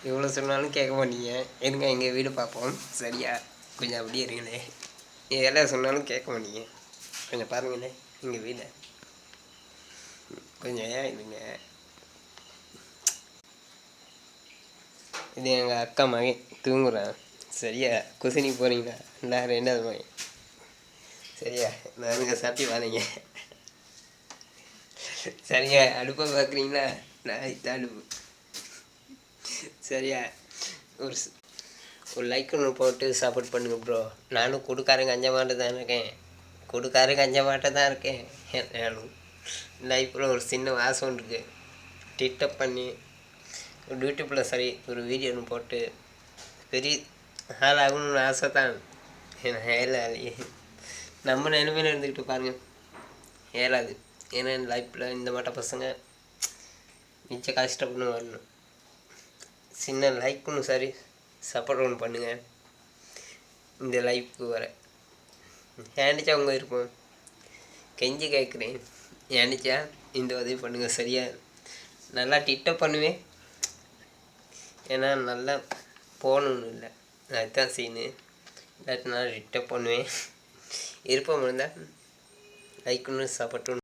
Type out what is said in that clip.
இவ்வளோ சொன்னாலும் கேட்க மாட்டீங்க. இருங்க எங்கள் வீடு பார்ப்போம். சரியா? கொஞ்சம் அப்படியே இருங்களே. எல்லாம் சொன்னாலும் கேட்க மாட்டீங்க. கொஞ்சம் பாருங்களே எங்கள் வீடை. கொஞ்சம் ஏன் இதுங்க. இது எங்கள் அக்கா மகன் தூங்குறான். சரியா? குசினி போகிறீங்களா? நான் 2வது மகன். சரியா? நானுங்க சாப்பிட்டு வாங்க. சரியா? அடுப்பை பார்க்குறீங்களா? நான் இதான் அடுப்பு. சரியா? ஒரு ஒரு லைக் ஒன்று போட்டு சப்போர்ட் பண்ணுங்க ப்ரோ. நானும் கொடுக்காரங்க அஞ்ச மாட்டே தான் இருக்கேன். கொடுக்காரங்க அஞ்ச மாட்டே தான் இருக்கேன். நானும் லைஃப்பில் ஒரு சின்ன வாசம் ஒன்று இருக்குது. டிக்டாக் பண்ணி ஒரு யூடியூப்பில் சரி ஒரு வீடியோ ஒன்று போட்டு பெரிய ஆள் ஆகணும்னு ஆசை தான். ஏழாது. நம்ம நிலைமையில் இருந்துக்கிட்டு பாருங்கள், ஏழாது. ஏன்னா லைஃப்பில் இந்த மாட்ட பசங்க மிச்சம் கஷ்டப்படணும் வரணும். சின்ன லைக் ஒன்று சரி சப்போர்ட் ஒன்று பண்ணுங்கள். இந்த லைஃப்க்கு வர ஏன்டிச்சா உங்கள் இருப்போம் கெஞ்சி கேட்குறேன். ஏன்டிச்சா இந்த உதவி பண்ணுங்கள். சரியா? நல்லா டிக்டாக் பண்ணுவேன். ஏன்னா நல்லா போகணுன்னு இல்லை, அதுதான் சீனு. இல்லாட்டி நல்லா டிக்டாக் பண்ணுவேன். இருப்போம் இருந்தால் லைக் ஒன்று சப்போர்ட் ஒன்று